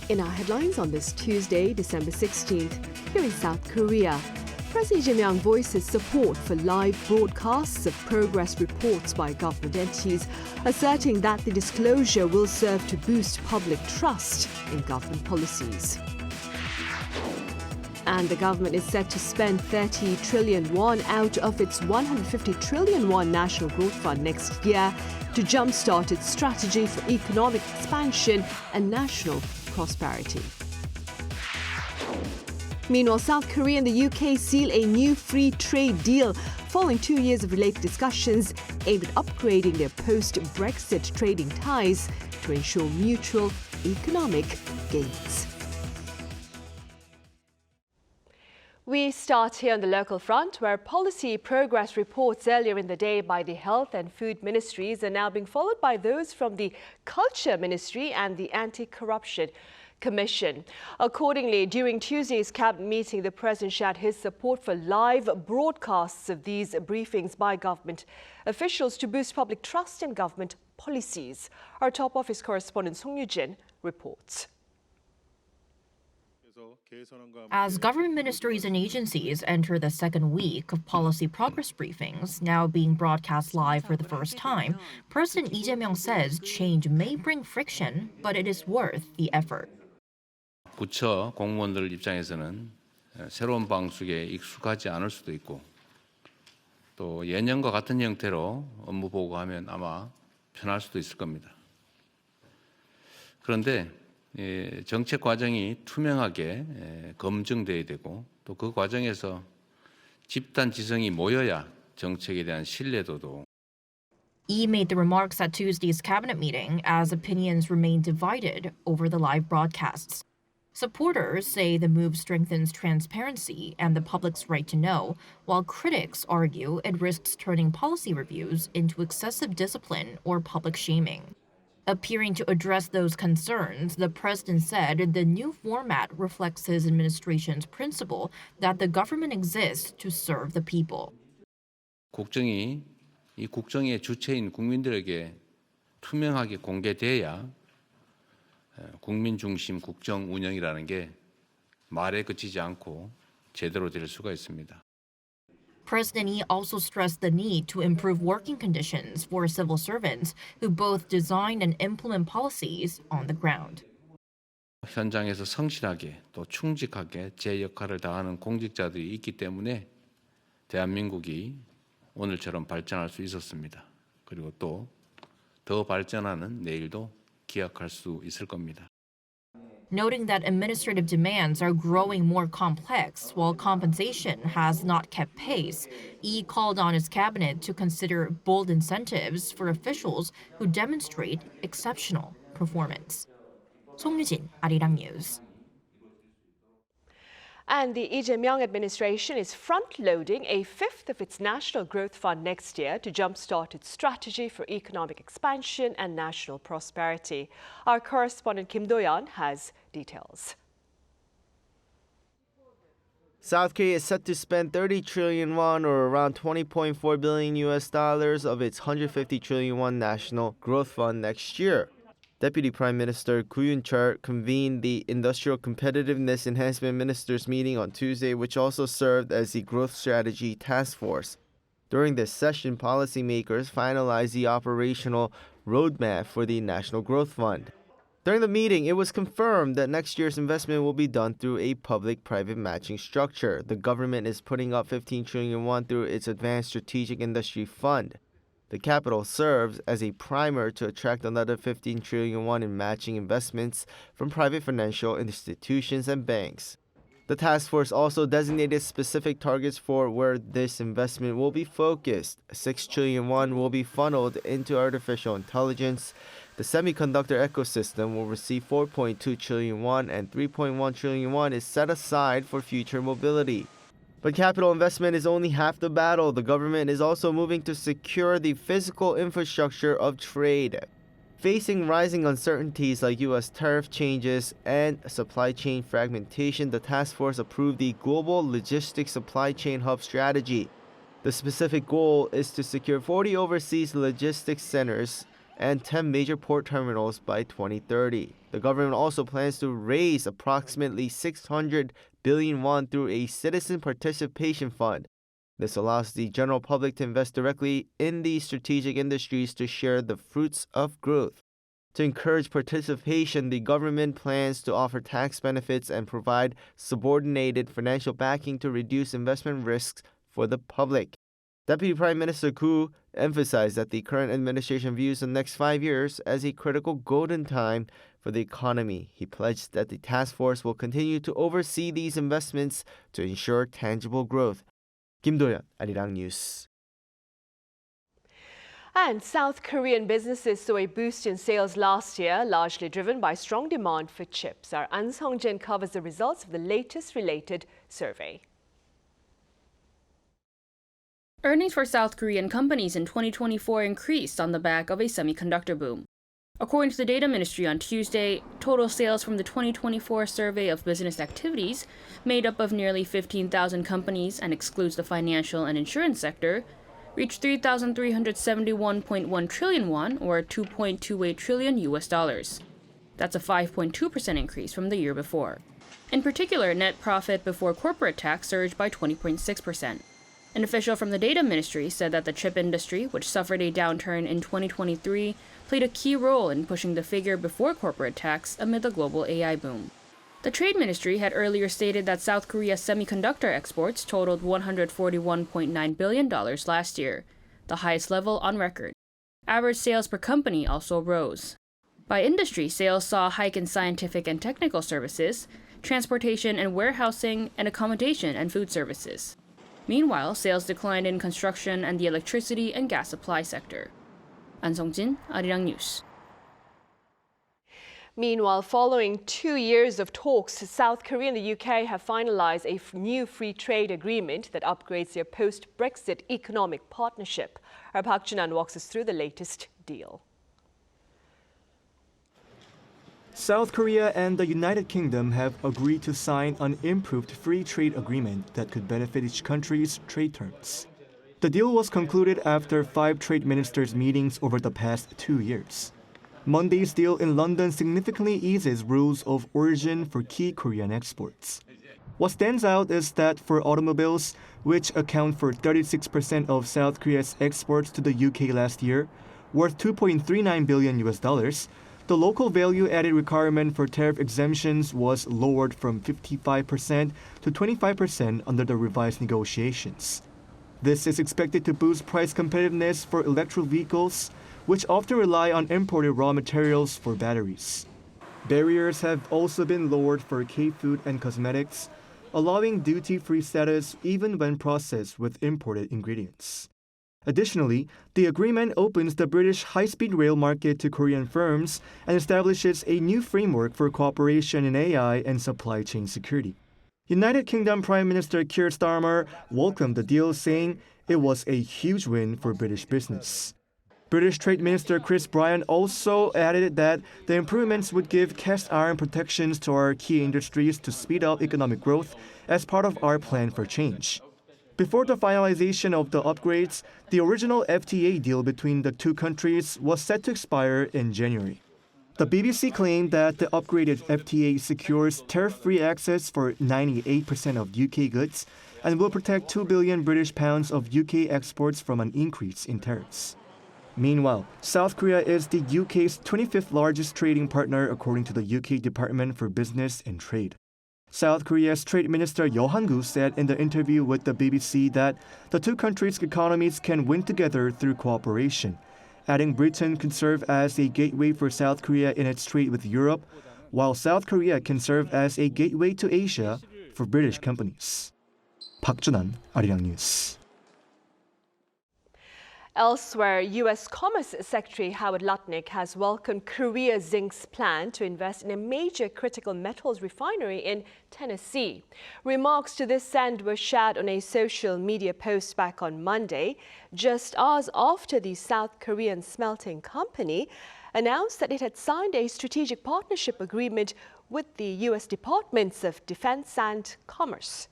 In our headlines on this Tuesday, December 16th, here in South Korea, President Lee Jae-myung voices support for live broadcasts of progress reports by government entities, asserting that the disclosure will serve to boost public trust in government policies. And the government is set to spend 30 trillion won out of its 150 trillion won National Growth Fund next year to jumpstart its strategy for economic expansion and national prosperity. Meanwhile, South Korea and the UK seal a new free trade deal following 2 years of related discussions aimed at upgrading their post-Brexit trading ties to ensure mutual economic gains. We start here on the local front, where policy progress reports earlier in the day by the Health and Food Ministries are now being followed by those from the Culture Ministry and the Anti-Corruption Commission. Accordingly, during Tuesday's cabinet meeting, the President shared his support for live broadcasts of these briefings by government officials to boost public trust in government policies. Our top office correspondent Song Yoo-jin reports. As government ministries and agencies enter the second week of policy progress briefings, now being broadcast live for the first time, President Lee Jae-myung says change may bring friction, but it is worth the effort. 부처 공무원들 입장에서는 새로운 방식에 익숙하지 않을 수도 있고 또 예년과 같은 형태로 업무 보고하면 아마 편할 수도 있을 겁니다. 그런데 정책 과정이 투명하게 검증돼야 되고 또 그 과정에서 집단 지성이 모여야 정책에 대한 신뢰도도. Lee made the remarks at Tuesday's cabinet meeting as opinions remain divided over the live broadcasts. Supporters say the move strengthens transparency and the public's right to know, while critics argue it risks turning policy reviews into excessive discipline or public shaming. Appearing to address those concerns, the president said the new format reflects his administration's principle that the government exists to serve the people. 국정이 이 국정의 주체인 국민들에게 투명하게 공개돼야 국민 중심 국정 운영이라는 게 말에 그치지 않고 제대로 될 수가 있습니다. President Lee also stressed the need to improve working conditions for civil servants who both design and implement policies on the ground. 현장에서 성실하게 또 충직하게 제 역할을 다하는 공직자들이 있기 때문에 대한민국이 오늘처럼 발전할 수 있었습니다. 그리고 또 더 발전하는 내일도 기약할 수 있을 겁니다. Noting that administrative demands are growing more complex while compensation has not kept pace, Lee called on his cabinet to consider bold incentives for officials who demonstrate exceptional performance. Song Yoo-jin, Arirang News. And the Lee Jae-myung administration is front-loading a fifth of its National Growth Fund next year to jumpstart its strategy for economic expansion and national prosperity. Our correspondent Kim Do-yeon has details. South Korea is set to spend 30 trillion won, or around $20.4 billion of its 150 trillion won National Growth Fund next year. Deputy Prime Minister Koo Yoon-chul convened the Industrial Competitiveness Enhancement Ministers meeting on Tuesday, which also served as the Growth Strategy Task Force. During this session, policymakers finalized the operational roadmap for the National Growth Fund. During the meeting, it was confirmed that next year's investment will be done through a public-private matching structure. The government is putting up 15 trillion won through its Advanced Strategic Industry Fund. The capital serves as a primer to attract another 15 trillion won in matching investments from private financial institutions and banks. The task force also designated specific targets for where this investment will be focused. 6 trillion won will be funneled into artificial intelligence. The semiconductor ecosystem will receive 4.2 trillion won, and 3.1 trillion won is set aside for future mobility. But capital investment is only half the battle. The government is also moving to secure the physical infrastructure of trade. Facing rising uncertainties like U.S. tariff changes and supply chain fragmentation, the task force approved the Global Logistics Supply Chain Hub strategy. The specific goal is to secure 40 overseas logistics centers and 10 major port terminals by 2030. The government also plans to raise approximately 600 billion won through a citizen participation fund. This allows the general public to invest directly in these strategic industries to share the fruits of growth. To encourage participation, the government plans to offer tax benefits and provide subordinated financial backing to reduce investment risks for the public. Deputy Prime Minister Koo emphasized that the current administration views the next 5 years as a critical golden time for the economy. He pledged that the task force will continue to oversee these investments to ensure tangible growth. Kim Do-yeon, Arirang News. And South Korean businesses saw a boost in sales last year, largely driven by strong demand for chips. Our An Sung-jin covers the results of the latest related survey. Earnings for South Korean companies in 2024 increased on the back of a semiconductor boom. According to the Data Ministry on Tuesday, total sales from the 2024 survey of business activities, made up of nearly 15,000 companies and excludes the financial and insurance sector, reached 3,371.1 trillion won, or $2.28 trillion US. That's a 5.2% increase from the year before. In particular, net profit before corporate tax surged by 20.6%. An official from the Data Ministry said that the chip industry, which suffered a downturn in 2023, played a key role in pushing the figure before corporate tax amid the global AI boom. The Trade Ministry had earlier stated that South Korea's semiconductor exports totaled $141.9 billion last year, the highest level on record. Average sales per company also rose. By industry, sales saw a hike in scientific and technical services, transportation and warehousing, and accommodation and food services. Meanwhile, sales declined in construction and the electricity and gas supply sector. An Sung-jin, Arirang News. Meanwhile, following 2 years of talks, South Korea and the UK have finalized a new free trade agreement that upgrades their post-Brexit economic partnership. Our Park Jun-an walks us through the latest deal. South Korea and the United Kingdom have agreed to sign an improved free trade agreement that could benefit each country's trade terms. The deal was concluded after 5 trade ministers' meetings over the past 2 years. Monday's deal in London significantly eases rules of origin for key Korean exports. What stands out is that for automobiles, which account for 36% of South Korea's exports to the UK last year, worth $2.39 billion US, the local value-added requirement for tariff exemptions was lowered from 55% to 25% under the revised negotiations. This is expected to boost price competitiveness for electric vehicles, which often rely on imported raw materials for batteries. Barriers have also been lowered for K-food and cosmetics, allowing duty-free status even when processed with imported ingredients. Additionally, the agreement opens the British high-speed rail market to Korean firms and establishes a new framework for cooperation in AI and supply chain security. United Kingdom Prime Minister Keir Starmer welcomed the deal, saying it was a huge win for British business. British Trade Minister Chris Bryant also added that the improvements would give cast iron protections to our key industries to speed up economic growth as part of our plan for change. Before the finalization of the upgrades, the original FTA deal between the two countries was set to expire in January. The BBC claimed that the upgraded FTA secures tariff-free access for 98% of UK goods and will protect 2 billion British pounds of UK exports from an increase in tariffs. Meanwhile, South Korea is the UK's 25th largest trading partner according to the UK Department for Business and Trade. South Korea's Trade Minister Yo Han-gu said in the interview with the BBC that the two countries' economies can win together through cooperation, adding Britain could serve as a gateway for South Korea in its trade with Europe, while South Korea can serve as a gateway to Asia for British companies. Park Jun-an, Arirang News. Elsewhere, U.S. Commerce Secretary Howard Lutnick has welcomed Korea Zinc's plan to invest in a major critical metals refinery in Tennessee. Remarks to this end were shared on a social media post back on Monday, just hours after the South Korean smelting company announced that it had signed a strategic partnership agreement with the U.S. Departments of Defense and Commerce.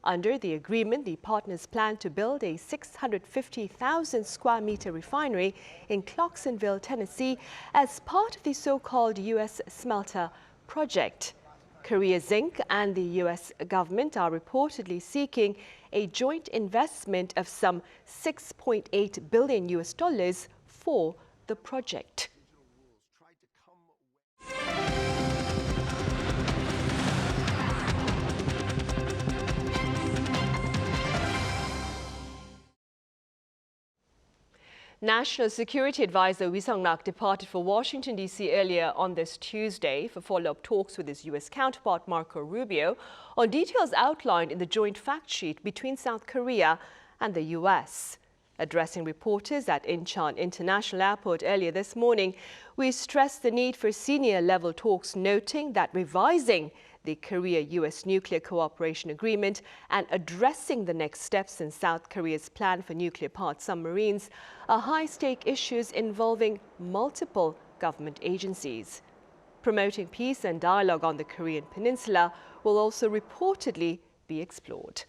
Under the agreement, the partners plan to build a 650,000 square meter refinery in Clarksonville, Tennessee, as part of the so-called U.S. smelter project. Korea Zinc and the U.S. government are reportedly seeking a joint investment of some $6.8 billion for the project. National Security Advisor Wee Seong-rak departed for Washington, D.C. earlier on this Tuesday for follow-up talks with his U.S. counterpart Marco Rubio on details outlined in the joint fact sheet between South Korea and the U.S. Addressing reporters at Incheon International Airport earlier this morning, Wee stressed the need for senior-level talks, noting that revising the Korea-U.S. nuclear cooperation agreement and addressing the next steps in South Korea's plan for nuclear-powered submarines are high-stake issues involving multiple government agencies. Promoting peace and dialogue on the Korean peninsula will also reportedly be explored.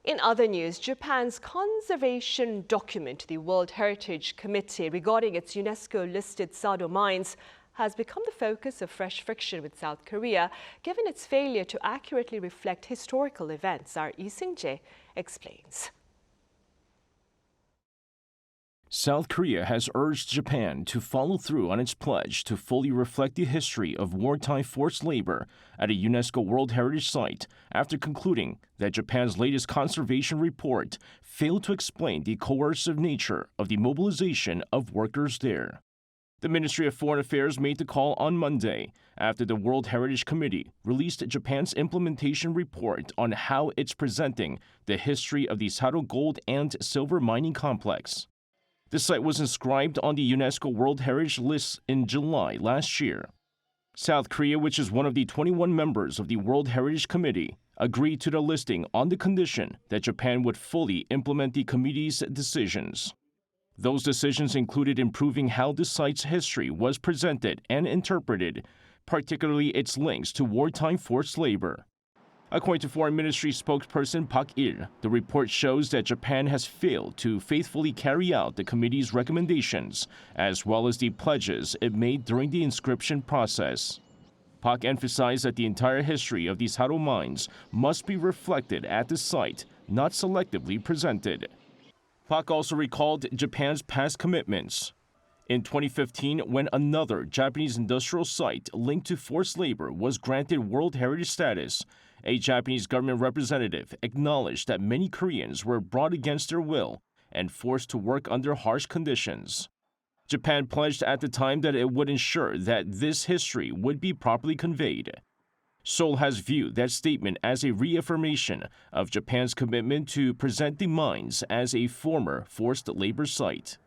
In other news, Japan's conservation document to the World Heritage Committee regarding its UNESCO-listed Sado mines has become the focus of fresh friction with South Korea, given its failure to accurately reflect historical events. Our Lee Seung-jae explains. South Korea has urged Japan to follow through on its pledge to fully reflect the history of wartime forced labor at a UNESCO World Heritage Site after concluding that Japan's latest conservation report failed to explain the coercive nature of the mobilization of workers there. The Ministry of Foreign Affairs made the call on Monday after the World Heritage Committee released Japan's implementation report on how it's presenting the history of the Sado gold and silver mining complex. The site was inscribed on the UNESCO World Heritage List in July last year. South Korea, which is one of the 21 members of the World Heritage Committee, agreed to the listing on the condition that Japan would fully implement the committee's decisions. Those decisions included improving how the site's history was presented and interpreted, particularly its links to wartime forced labor. According to Foreign Ministry spokesperson Park Il, the report shows that Japan has failed to faithfully carry out the committee's recommendations, as well as the pledges it made during the inscription process. Park emphasized that the entire history of these Sado mines must be reflected at the site, not selectively presented. Park also recalled Japan's past commitments. In 2015, when another Japanese industrial site linked to forced labor was granted World Heritage status, a Japanese government representative acknowledged that many Koreans were brought against their will and forced to work under harsh conditions. Japan pledged at the time that it would ensure that this history would be properly conveyed. Seoul has viewed that statement as a reaffirmation of Japan's commitment to present the mines as a former forced labor site.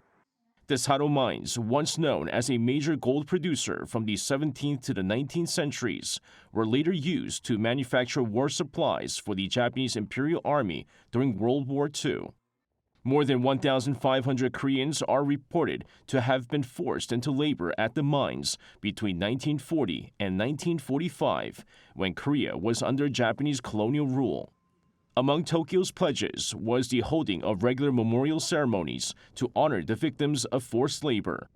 The Sado mines, once known as a major gold producer from the 17th to the 19th centuries, were later used to manufacture war supplies for the Japanese Imperial Army during World War II. More than 1,500 Koreans are reported to have been forced into labor at the mines between 1940 and 1945, when Korea was under Japanese colonial rule. Among Tokyo's pledges was the holding of regular memorial ceremonies to honor the victims of forced labor.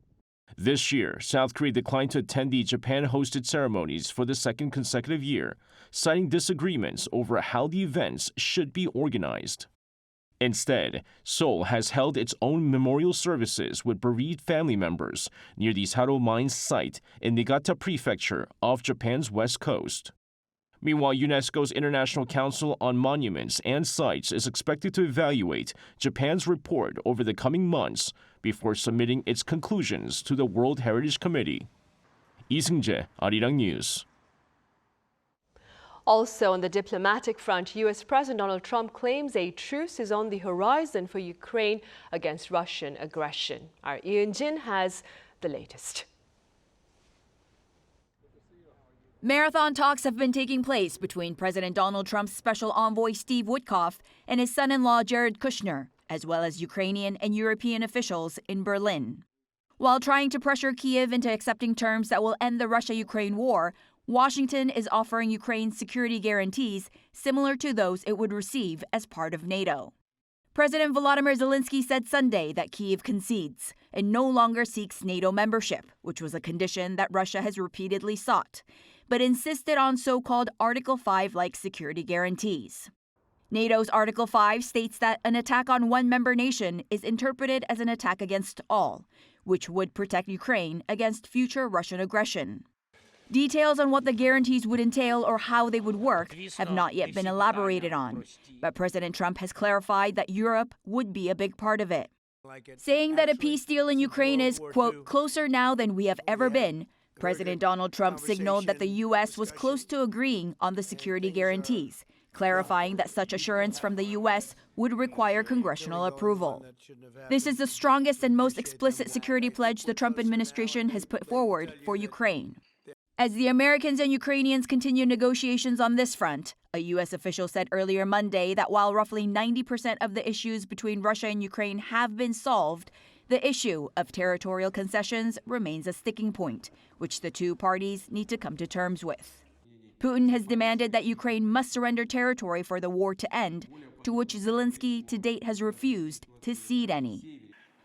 This year, South Korea declined to attend the Japan-hosted ceremonies for the second consecutive year, citing disagreements over how the events should be organized. Instead, Seoul has held its own memorial services with bereaved family members near the Sado mines site in Niigata Prefecture off Japan's west coast. Meanwhile, UNESCO's International Council on Monuments and Sites is expected to evaluate Japan's report over the coming months before submitting its conclusions to the World Heritage Committee. Lee Seung-jae, Arirang News. Also on the diplomatic front, U.S. President Donald Trump claims a truce is on the horizon for Ukraine against Russian aggression. Our Ian Jin has the latest. Marathon talks have been taking place between President Donald Trump's special envoy Steve Witkoff and his son-in-law Jared Kushner, as well as Ukrainian and European officials in Berlin. While trying to pressure Kyiv into accepting terms that will end the Russia-Ukraine war, Washington is offering Ukraine security guarantees similar to those it would receive as part of NATO. President Volodymyr Zelensky said Sunday that Kyiv concedes and no longer seeks NATO membership, which was a condition that Russia has repeatedly sought, but insisted on so-called Article 5-like security guarantees. NATO's Article 5 states that an attack on one member nation is interpreted as an attack against all, which would protect Ukraine against future Russian aggression. Details on what the guarantees would entail or how they would work have not yet been elaborated on, but President Trump has clarified that Europe would be a big part of it. Saying that a peace deal in Ukraine is, quote, closer now than we have ever been, President Donald Trump signaled that the U.S. was close to agreeing on the security guarantees, clarifying that such assurance from the U.S. would require congressional approval. This is the strongest and most explicit security pledge the Trump administration has put forward for Ukraine. As the Americans and Ukrainians continue negotiations on this front, a U.S. official said earlier Monday that while roughly 90% of the issues between Russia and Ukraine have been solved, the issue of territorial concessions remains a sticking point, which the two parties need to come to terms with. Putin has demanded that Ukraine must surrender territory for the war to end, to which Zelensky to date has refused to cede any.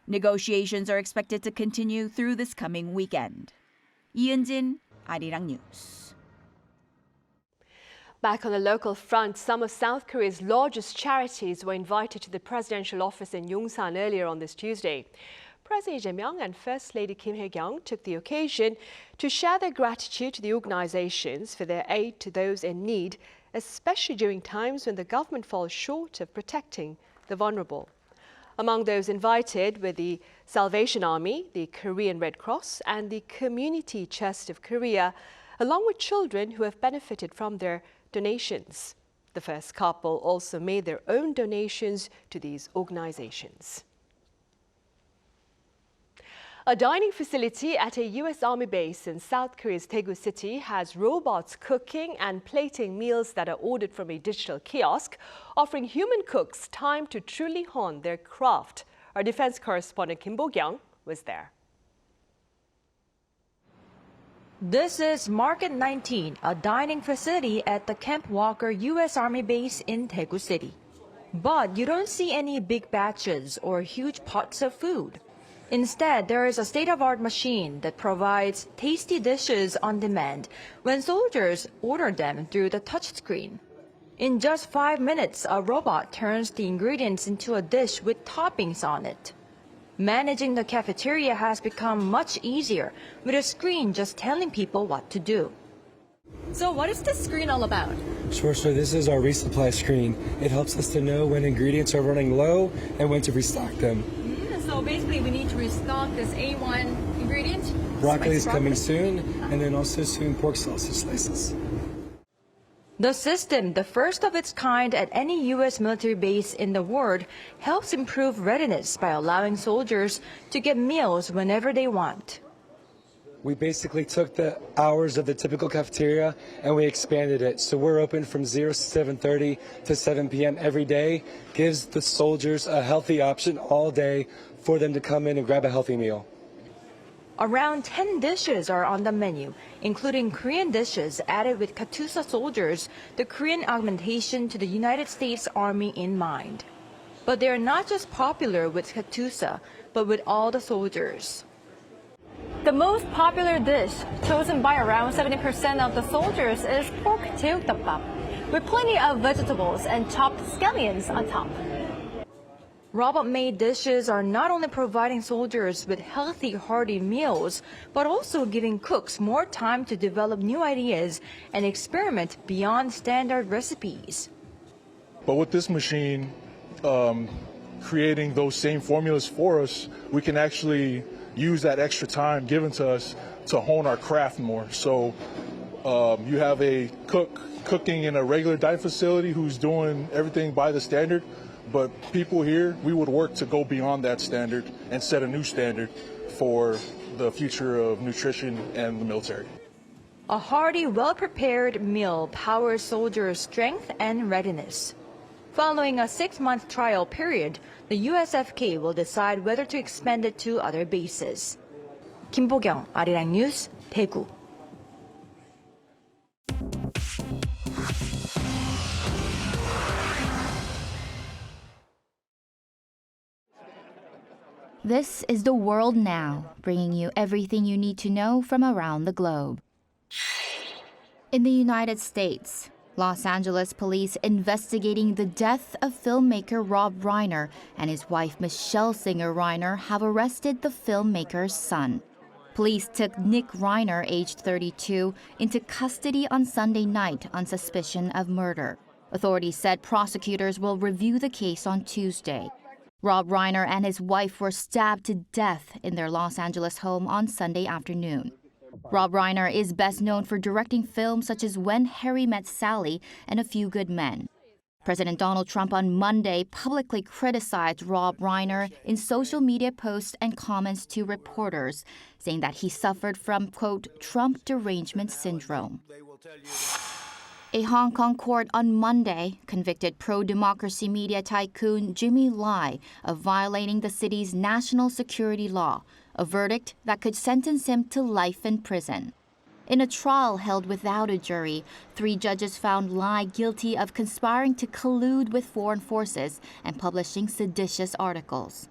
Negotiations are expected to continue through this coming weekend. Ian-jin, Arirang News. Back on the local front, some of South Korea's largest charities were invited to the presidential office in Yongsan earlier on this Tuesday. President Lee Jae-myung and First Lady Kim Hye-kyung took the occasion to share their gratitude to the organizations for their aid to those in need, especially during times when the government falls short of protecting the vulnerable. Among those invited were the Salvation Army, the Korean Red Cross, and the Community Chest of Korea, along with children who have benefited from their donations. The first couple also made their own donations to these organizations. A dining facility at a U.S. Army base in South Korea's Daegu City has robots cooking and plating meals that are ordered from a digital kiosk, offering human cooks time to truly hone their craft. Our defense correspondent Kim Bo-kyung was there. This is Market 19, a dining facility at the Camp Walker U.S. Army base in Daegu City. But you don't see any big batches or huge pots of food. Instead, there is a state-of-the-art machine that provides tasty dishes on demand when soldiers order them through the touchscreen. In just 5 minutes, a robot turns the ingredients into a dish with toppings on it. Managing the cafeteria has become much easier, with a screen just telling people what to do. So what is this screen all about? Sure, so this is our resupply screen. It helps us to know when ingredients are running low and when to restock them. So basically we need to restock this A1 ingredient. Broccoli is coming soon, and then also soon pork sausage slices. The system, the first of its kind at any U.S. military base in the world, helps improve readiness by allowing soldiers to get meals whenever they want. We basically took the hours of the typical cafeteria and we expanded it. So we're open from 0 to 7:30 to 7 p.m. every day. Gives the soldiers a healthy option all day for them to come in and grab a healthy meal. Around 10 dishes are on the menu, including Korean dishes added with Katyusha soldiers, the Korean augmentation to the United States Army in mind. But they are not just popular with Katyusha, but with all the soldiers. The most popular dish, chosen by around 70% of the soldiers, is pork jeukdapbap, with plenty of vegetables and chopped scallions on top. Robot-made dishes are not only providing soldiers with healthy, hearty meals, but also giving cooks more time to develop new ideas and experiment beyond standard recipes. But with this machine creating those same formulas for us, we can actually use that extra time given to us to hone our craft more. So you have a cook cooking in a regular dining facility who's doing everything by the standard, but people here, we would work to go beyond that standard and set a new standard for the future of nutrition and the military. A hearty, well-prepared meal powers soldiers' strength and readiness. Following a 6-month trial period, the USFK will decide whether to expand it to other bases. Kim Bo-kyung, Arirang News, Daegu. This is The World Now, bringing you everything you need to know from around the globe. In the United States, Los Angeles police investigating the death of filmmaker Rob Reiner and his wife Michelle Singer Reiner have arrested the filmmaker's son. Police took Nick Reiner, aged 32, into custody on Sunday night on suspicion of murder. Authorities said prosecutors will review the case on Tuesday. Rob Reiner and his wife were stabbed to death in their Los Angeles home on Sunday afternoon. Rob Reiner is best known for directing films such as When Harry Met Sally and A Few Good Men. President Donald Trump on Monday publicly criticized Rob Reiner in social media posts and comments to reporters, saying that he suffered from, quote, Trump derangement syndrome. A Hong Kong court on Monday convicted pro-democracy media tycoon Jimmy Lai of violating the city's national security law, a verdict that could sentence him to life in prison. In a trial held without a jury, 3 judges found Lai guilty of conspiring to collude with foreign forces and publishing seditious articles.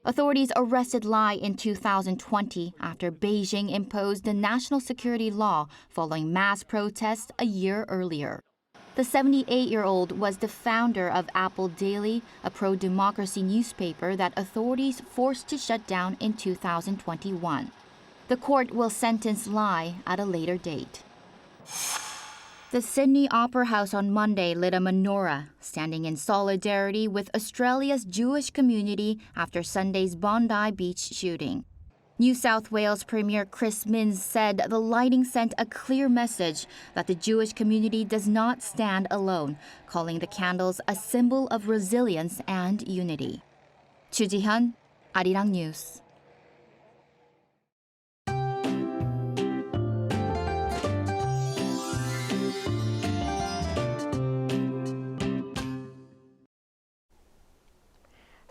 Authorities arrested Lai in 2020 after Beijing imposed the national security law following mass protests a year earlier. The 78-year-old was the founder of Apple Daily, a pro-democracy newspaper that authorities forced to shut down in 2021. The court will sentence Lai at a later date. The Sydney Opera House on Monday lit a menorah, standing in solidarity with Australia's Jewish community after Sunday's Bondi Beach shooting. New South Wales Premier Chris Minns said the lighting sent a clear message that the Jewish community does not stand alone, calling the candles a symbol of resilience and unity. Chu Ji-hyun, Arirang News.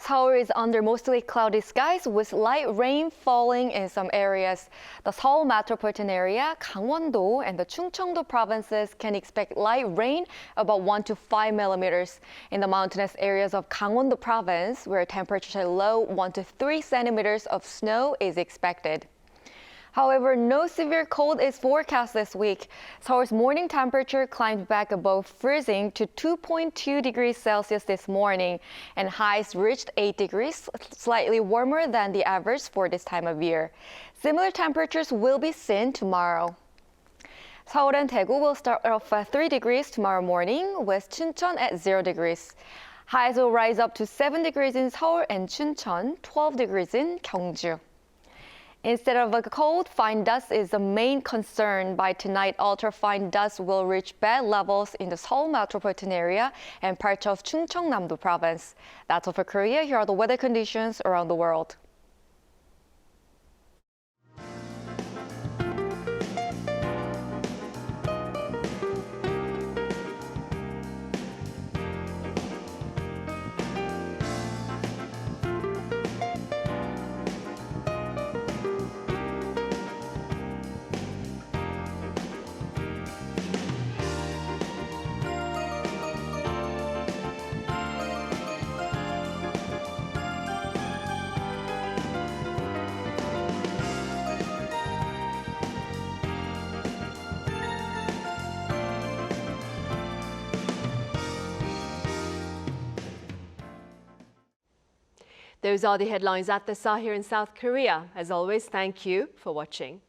Seoul is under mostly cloudy skies with light rain falling in some areas. The Seoul metropolitan area, Gangwon-do, and the Chungcheong-do provinces can expect light rain about 1 to 5 millimeters. In the mountainous areas of Gangwon-do province, where temperatures are low, 1 to 3 centimeters of snow is expected. However, no severe cold is forecast this week. Seoul's morning temperature climbed back above freezing to 2.2 degrees Celsius this morning, and highs reached 8 degrees, slightly warmer than the average for this time of year. Similar temperatures will be seen tomorrow. Seoul and Daegu will start off at 3 degrees tomorrow morning, with Chuncheon at 0 degrees. Highs will rise up to 7 degrees in Seoul and Chuncheon, 12 degrees in Gyeongju. Instead of a cold, fine dust is the main concern. By tonight, ultra-fine dust will reach bad levels in the Seoul metropolitan area and parts of Chungcheongnam-do province. That's all for Korea. Here are the weather conditions around the world. Those are the headlines at the Sahir in South Korea. As always, thank you for watching.